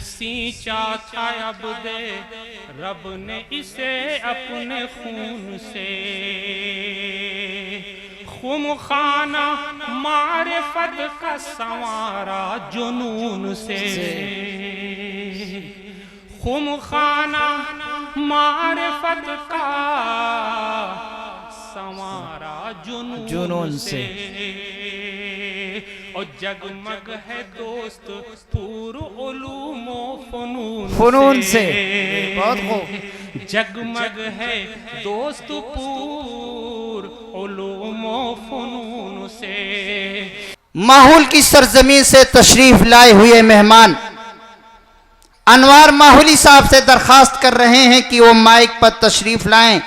सींचा था अब दे रब ने इसे अपने खून से, खुम खाना मारिफत का संवारा जुनून से, खुम खाना मारिफत का संवारा जुनून से। और जगमग है दोस्त पूर्व उलूमो फनून से। बहुत खूब। जगमग है दोस्त पूर्व उलूमो फनून से। माहौल की सरजमीन से तशरीफ लाए हुए मेहमान अनवार माहौली साहब से दरखास्त कर रहे हैं कि वो माइक पर तशरीफ लाएं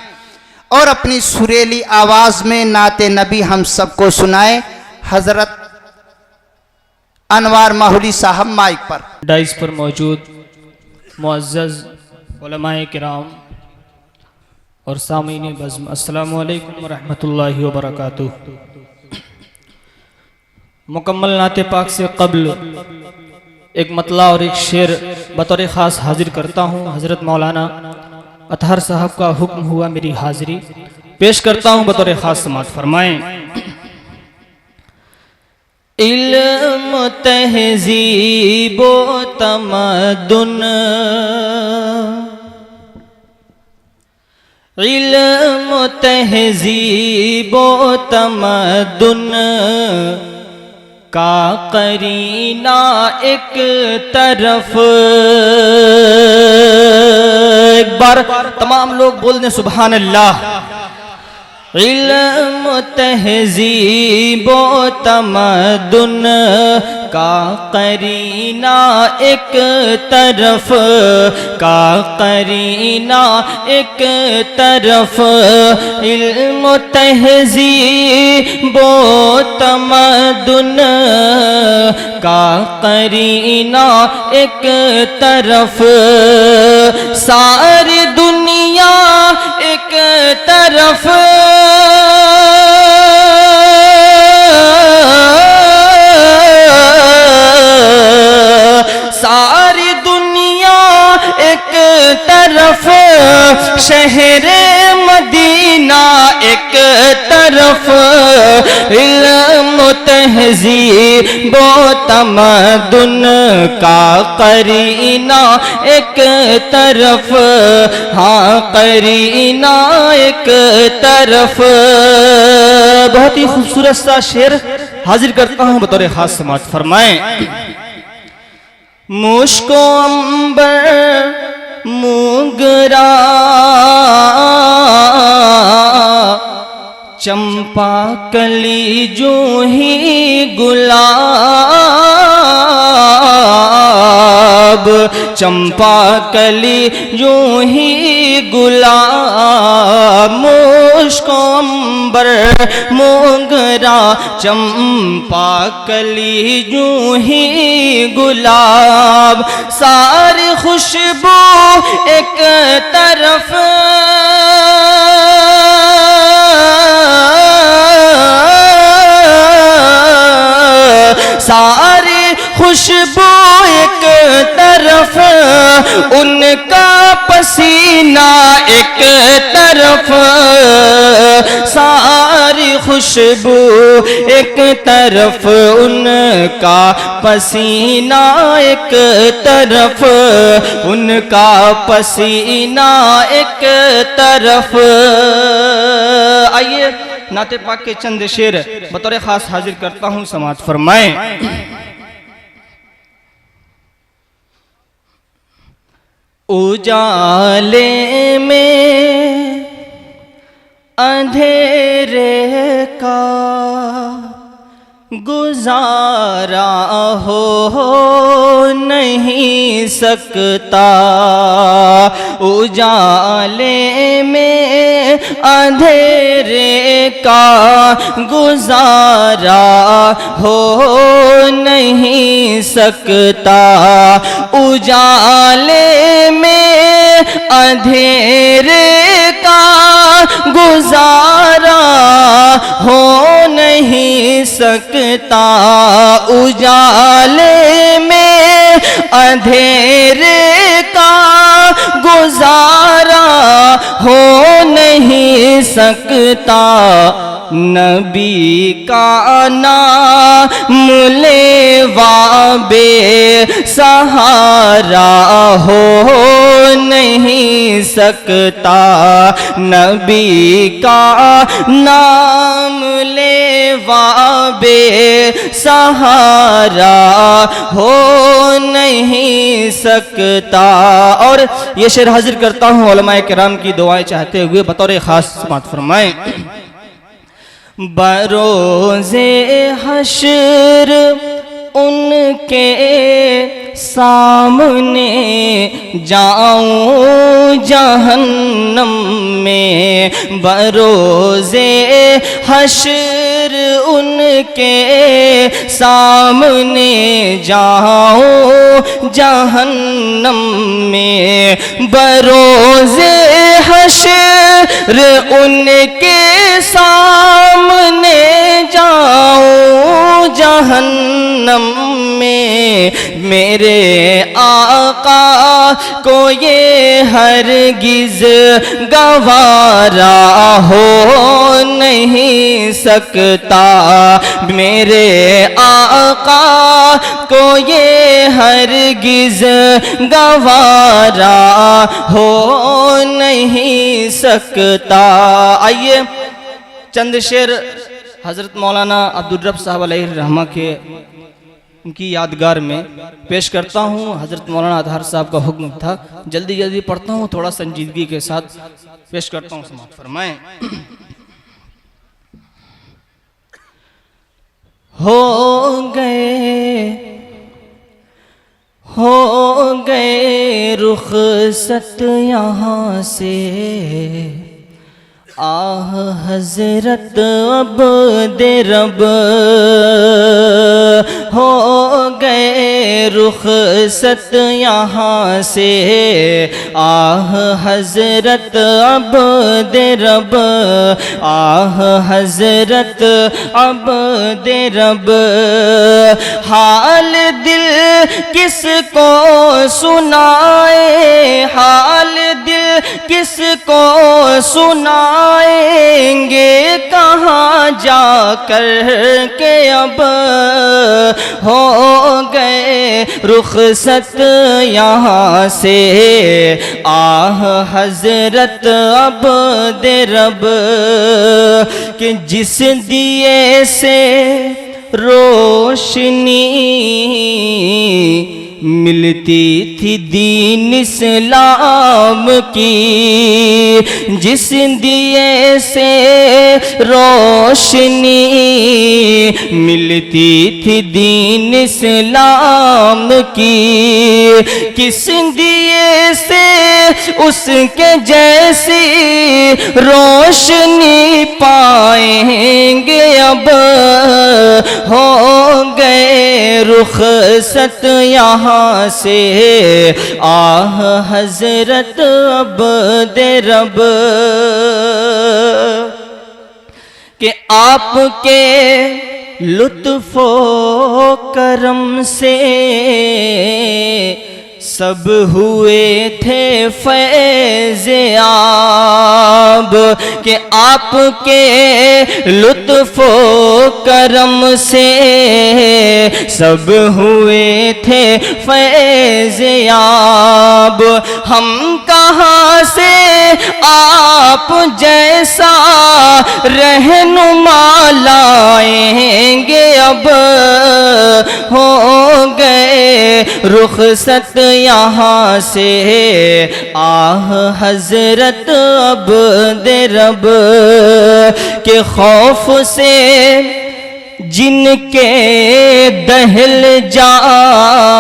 और अपनी सुरीली आवाज में नाते नबी हम सबको सुनाएं। हजरत अनवार माहौली साहब माइक पर। डाइस पर मौजूद मुअज़्ज़ज़ उलमाए किराम और सामीन बज़्म, अस्सलामु अलैकुम व रहमतुल्लाहि व बरकातुहू। मुकम्मल नाते पाक से क़ब्ल एक मतला और एक शेर बतौर ख़ास हाजिर करता हूँ। हज़रत मौलाना अतहर साहब का हुक्म हुआ मेरी हाजिरी पेश करता हूँ, बतौर ख़ास समाअत फरमाएँ। इल्म तहज़ीब व तमद्दुन, इल्म तहज़ीब व तमद्दुन का करीना एक तरफ। एक बार तमाम लोग बोलने सुभान अल्लाह। इल्म तहज़ीब व तमद्दुन का करीना एक तरफ, का करीना एक तरफ। इल्म तहज़ीब व तमद्दुन का करीना एक तरफ। सारी दुनिया एक तरफ, सारी दुनिया एक तरफ, शहर मदीना एक तरफ। इल्म तहज़ीब व तमद्दुन का करीना एक तरफ, हाँ करीना एक तरफ। बहुत ही खूबसूरत सा शेर हाजिर करता हूँ, बतौर खास समाअत फरमाएं। मुश्को अंबर मोगरा चंपा कली जो ही गुलाब, चंपा कली जो ही गुलाब। मुश्को अंबर मोगरा चंपा कली जो ही गुलाब। सारी खुशबू एक तरफ, सारी खुशबू एक तरफ, उनका पसीना एक तरफ। सारी खुशबू एक तरफ, उनका पसीना एक तरफ, उनका पसीना एक तरफ। आइए नाते पाक के चंद शेर बतौर खास हाजिर करता हूँ, समाअत फरमाएं। उजाले में अंधेरे का गुजारा हो नहीं सकता। उजाले में अंधेरे का गुजारा हो नहीं सकता। उजाले में अंधेरे का गुजारा हो नहीं सकता। उजाले में अंधेरे का गुजारा हो नहीं सकता, नबी का नाम लेवा बेसहारा हो नहीं सकता, नबी का नाम लेवा बेसहारा हो नहीं सकता। और ये शेर हाजिर करता हूँ उलमाए किराम की दुआएं चाहते हुए बतौर खास समाअत फरमाएं। बरोज़े हश्र उनके सामने जाऊं जहन्नम में, बरोज़े हश्र उनके सामने जाऊं जहन्नम में, बरोज़े हश्र उनके सामने जाऊं जहन्नम में, मेरे आका को ये हरगिज गवारा हो नहीं सकता, मेरे आका को ये हरगिज गवारा हो नहीं सकता। आइए चंद शेर हज़रत मौलाना अब्दुल रब साहब अलैहि रहमा के उनकी यादगार में पेश करता हूँ। हज़रत मौलाना अतहर साहब का हुक्म था, जल्दी जल्दी पढ़ता हूँ, थोड़ा संजीदगी के साथ पेश करता हूँ, समाअत फरमाएं। हो गए रुखसत यहाँ से, आह हजरत अब्दे रब, हो गए रुखसत यहाँ से, आह हजरत अब्दे रब, आह हजरत अब्दे रब, हाल दिल किसको सुनाए, हाल दिल किसको सुनाएंगे, कहाँ जाकर के अब हो गए रुखसत यहाँ से, आह हजरत अब्दे रब, कि जिस दिए से रोशनी मिलती थी दीन इस्लाम की, जिस दिए से रोशनी मिलती थी दीन इस्लाम की, किस दिए से उसके जैसी रोशनी पाएंगे अब, हो गए रुखसत यहाँ से, आह हजरत अब्दे रब, कि आपके लुत्फो करम से सब हुए थे फैज़-ए-आब, कि आपके लुत्फ़ो करम से सब हुए थे फैज़-ए-आब, हम कहाँ से आप जैसा रहनुमा लाएंगे अब, हो गए रुखसत यहाँ से, आह हजरत अब्दे रब, के खौफ से जिनके दहल जाते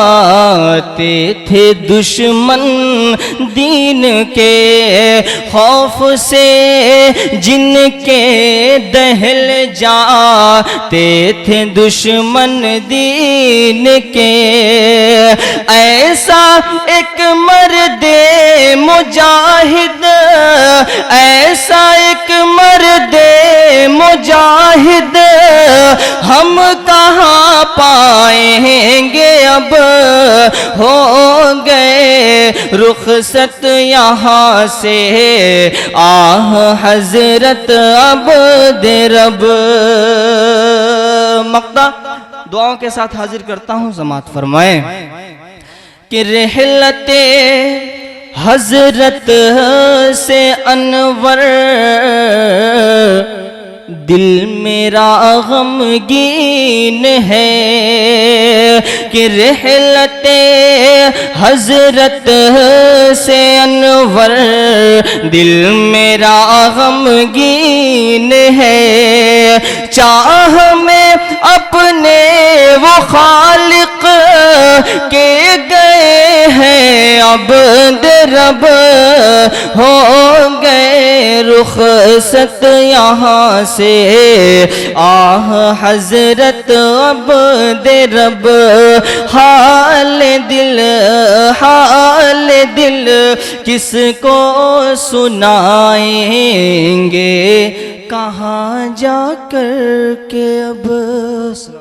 थे दुश्मन दीन के, खौफ से जिनके दहल जाते थे दुश्मन दीन के, ऐसा एक मर्दे मुजाहिद, ऐसा एक मर्दे मुजाहिद हम कहाँ पाएंगे अब, हो गए रुखसत यहाँ से, आह हजरत अब दे रब। मक्ता दुआओं के साथ हाजिर करता हूँ, समात फरमाए कि रहलते हजरत से अनवर, दिल मेरा गमगीन है कि रहलते हजरत से अनवर, दिल मेरा गमगीन है। चाह में अपने वो खालिक के गए हैं अब रब, हो गए रुखसत यहाँ से, आह हजरत अब दे रब। हाल दिल किसको सुनाएंगे, कहाँ जाकर के अब।